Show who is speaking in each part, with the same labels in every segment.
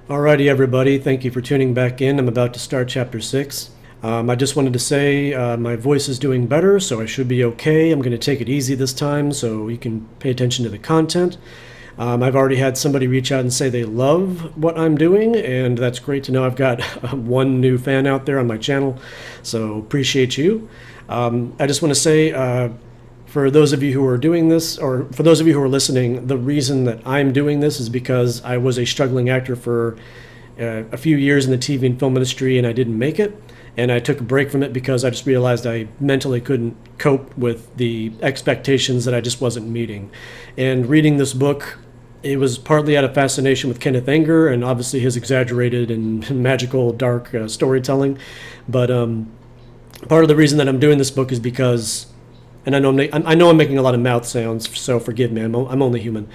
Speaker 1: Alrighty, everybody. Thank you for tuning back in. I'm about to start Chapter 6. I just wanted to say my voice is doing better, so I should be okay. I'm going to take it easy this time so you can pay attention to the content. I've already had somebody reach out and say they love what I'm doing, and that's great to know. I've got one new fan out there on my channel, so appreciate you. I just want to say, for those of you who are doing this, or for those of you who are listening, the reason that I'm doing this is because I was a struggling actor for a few years in the TV and film industry, and I didn't make it. And I took a break from it because I just realized I mentally couldn't cope with the expectations that I just wasn't meeting. And reading this book, it was partly out of fascination with Kenneth Anger and obviously his exaggerated and magical, dark storytelling. But part of the reason that I'm doing this book is because, and I know I'm making a lot of mouth sounds, so forgive me. I'm only human.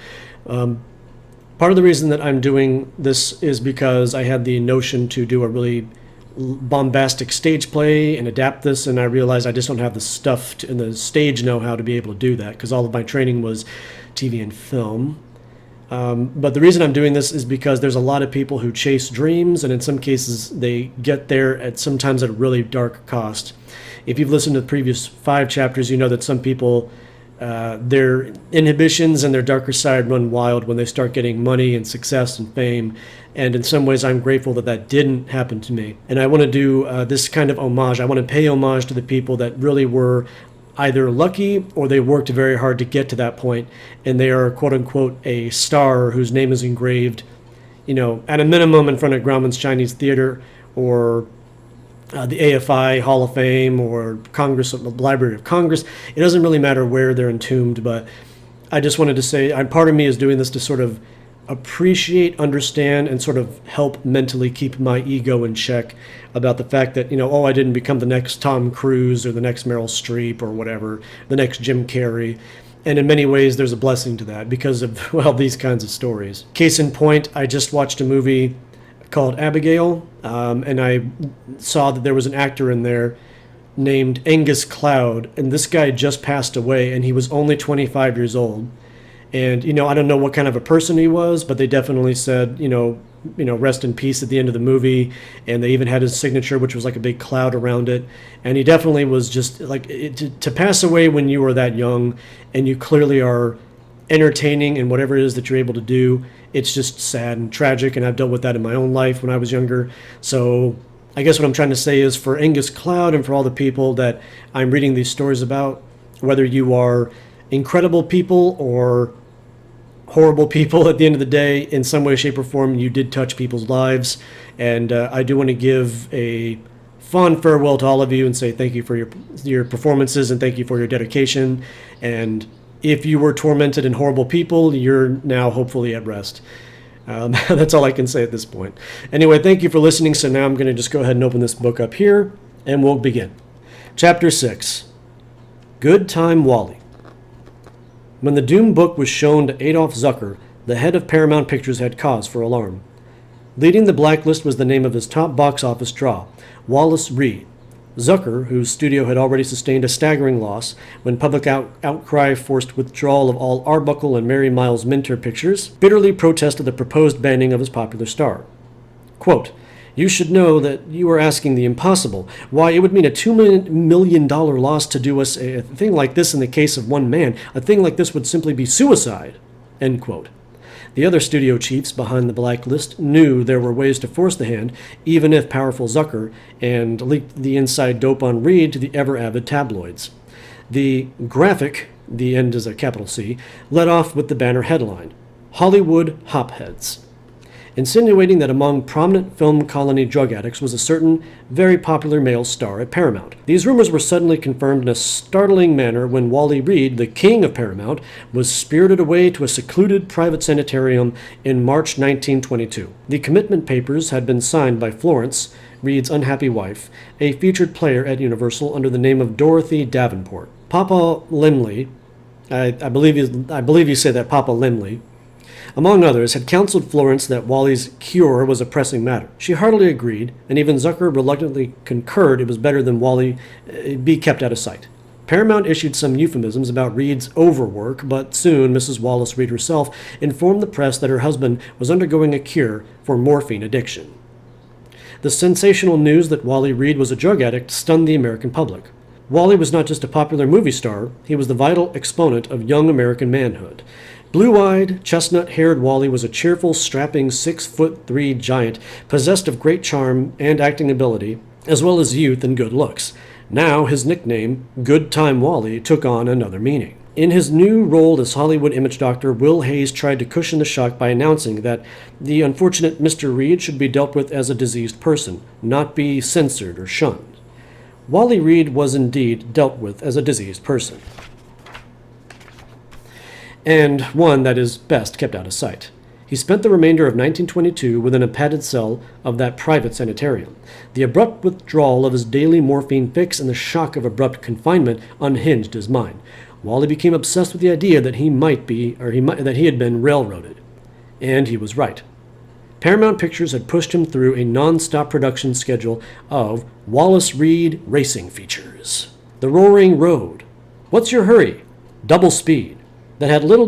Speaker 1: Part of the reason that I'm doing this is because I had the notion to do a really bombastic stage play and adapt this, and I realized I just don't have the stuff and the stage know-how to be able to do that because all of my training was TV and film. But the reason I'm doing this is because there's a lot of people who chase dreams, and in some cases they get there at sometimes at a really dark cost. If you've listened to the previous 5 chapters, you know that some people, their inhibitions and their darker side run wild when they start getting money and success and fame. And in some ways, I'm grateful that that didn't happen to me. And I want to do this kind of homage. I want to pay homage to the people that really were either lucky or they worked very hard to get to that point, and they are, quote unquote, a star whose name is engraved, at a minimum in front of Grauman's Chinese Theater or the AFI Hall of Fame or Congress, the Library of Congress. It doesn't really matter where they're entombed, but I just wanted to say, part of me is doing this to sort of appreciate, understand, and sort of help mentally keep my ego in check about the fact that, I didn't become the next Tom Cruise or the next Meryl Streep or whatever, the next Jim Carrey. And in many ways, there's a blessing to that because of, these kinds of stories. Case in point, I just watched a movie called Abigail, and I saw that there was an actor in there named Angus Cloud, and this guy just passed away, and he was only 25 years old. And, I don't know what kind of a person he was, but they definitely said, rest in peace at the end of the movie. And they even had his signature, which was like a big cloud around it. And he definitely was just like, to pass away when you were that young and you clearly are entertaining in whatever it is that you're able to do, it's just sad and tragic. And I've dealt with that in my own life when I was younger. So I guess what I'm trying to say is for Angus Cloud and for all the people that I'm reading these stories about, whether you are incredible people or horrible people, at the end of the day, in some way, shape, or form, you did touch people's lives. And I do want to give a fond farewell to all of you and say thank you for your performances and thank you for your dedication. And if you were tormented and horrible people, you're now hopefully at rest. That's all I can say at this point. Anyway, thank you for listening. So now I'm going to just go ahead and open this book up here, and we'll begin. Chapter 6, Good Time Wally. When the Doom book was shown to Adolph Zucker, the head of Paramount Pictures had cause for alarm. Leading the blacklist was the name of his top box office draw, Wallace Reed. Zucker, whose studio had already sustained a staggering loss when public outcry forced withdrawal of all Arbuckle and Mary Miles Minter pictures, bitterly protested the proposed banning of his popular star. Quote, "You should know that you are asking the impossible. Why, it would mean a $2 million loss to do us a thing like this in the case of one man. A thing like this would simply be suicide." End quote. The other studio chiefs behind the blacklist knew there were ways to force the hand, even if powerful Zucker, and leaked the inside dope on Reed to the ever-avid tabloids. The Graphic, the end is a capital C, led off with the banner headline, Hollywood Hopheads, insinuating that among prominent film colony drug addicts was a certain, very popular male star at Paramount. These rumors were suddenly confirmed in a startling manner when Wally Reed, the king of Paramount, was spirited away to a secluded private sanitarium in March 1922. The commitment papers had been signed by Florence, Reed's unhappy wife, a featured player at Universal under the name of Dorothy Davenport. Papa Limley, I believe you say that, Papa Limley, among others, had counseled Florence that Wally's cure was a pressing matter. She heartily agreed, and even Zucker reluctantly concurred it was better than Wally be kept out of sight. Paramount issued some euphemisms about Reed's overwork, but soon Mrs. Wallace Reed herself informed the press that her husband was undergoing a cure for morphine addiction. The sensational news that Wally Reed was a drug addict stunned the American public. Wally was not just a popular movie star, he was the vital exponent of young American manhood. Blue-eyed, chestnut-haired Wally was a cheerful, strapping 6'3" giant, possessed of great charm and acting ability, as well as youth and good looks. Now his nickname, Good Time Wally, took on another meaning. In his new role as Hollywood image doctor, Will Hayes tried to cushion the shock by announcing that the unfortunate Mr. Reed should be dealt with as a diseased person, not be censored or shunned. Wally Reed was indeed dealt with as a diseased person, and one that is best kept out of sight. He spent the remainder of 1922 within a padded cell of that private sanitarium. The abrupt withdrawal of his daily morphine fix and the shock of abrupt confinement unhinged his mind. Wally became obsessed with the idea that that he had been railroaded. And he was right. Paramount Pictures had pushed him through a non-stop production schedule of Wallace Reed racing features. The Roaring Road, What's Your Hurry, Double Speed, that had little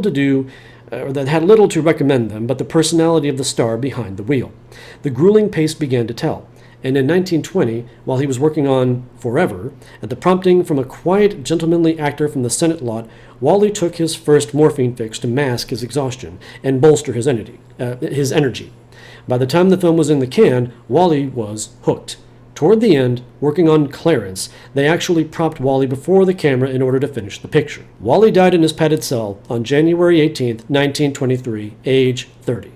Speaker 1: to recommend them but the personality of the star behind the wheel. The grueling pace began to tell, and in 1920, while he was working on Forever, at the prompting from a quiet, gentlemanly actor from the Senate lot, Wally took his first morphine fix to mask his exhaustion and bolster his energy. By the time the film was in the can, Wally was hooked. Toward the end, working on Clarence, they actually propped Wally before the camera in order to finish the picture. Wally died in his padded cell on January 18, 1923, age 30.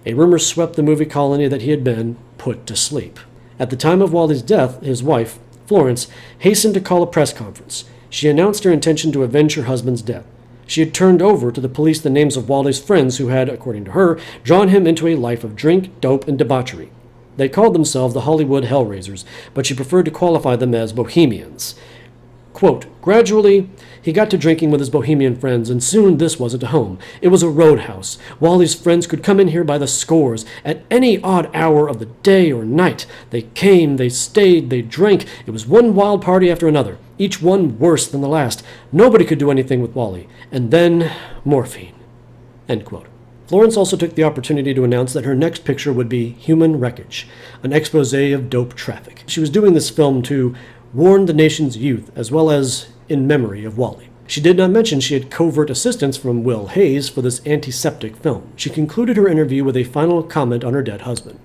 Speaker 1: A rumor swept the movie colony that he had been put to sleep. At the time of Wally's death, his wife, Florence, hastened to call a press conference. She announced her intention to avenge her husband's death. She had turned over to the police the names of Wally's friends who had, according to her, drawn him into a life of drink, dope, and debauchery. They called themselves the Hollywood Hellraisers, but she preferred to qualify them as bohemians. Quote, gradually, he got to drinking with his bohemian friends, and soon this wasn't a home. It was a roadhouse. Wally's friends could come in here by the scores, at any odd hour of the day or night. They came, they stayed, they drank. It was one wild party after another, each one worse than the last. Nobody could do anything with Wally. And then, morphine. End quote. Florence also took the opportunity to announce that her next picture would be Human Wreckage, an expose of dope traffic. She was doing this film to warn the nation's youth, as well as in memory of Wally. She did not mention she had covert assistance from Will Hayes for this antiseptic film. She concluded her interview with a final comment on her dead husband.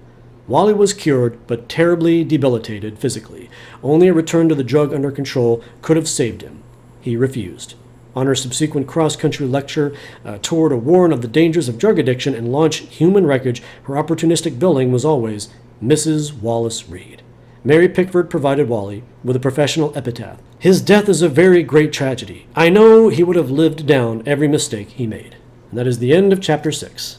Speaker 1: Wally was cured, but terribly debilitated physically. Only a return to the drug under control could have saved him. He refused. On her subsequent cross-country lecture tour to warn of the dangers of drug addiction and launch Human Wreckage, her opportunistic billing was always Mrs. Wallace Reed. Mary Pickford provided Wally with a professional epitaph. His death is a very great tragedy. I know he would have lived down every mistake he made. And that is the end of Chapter 6.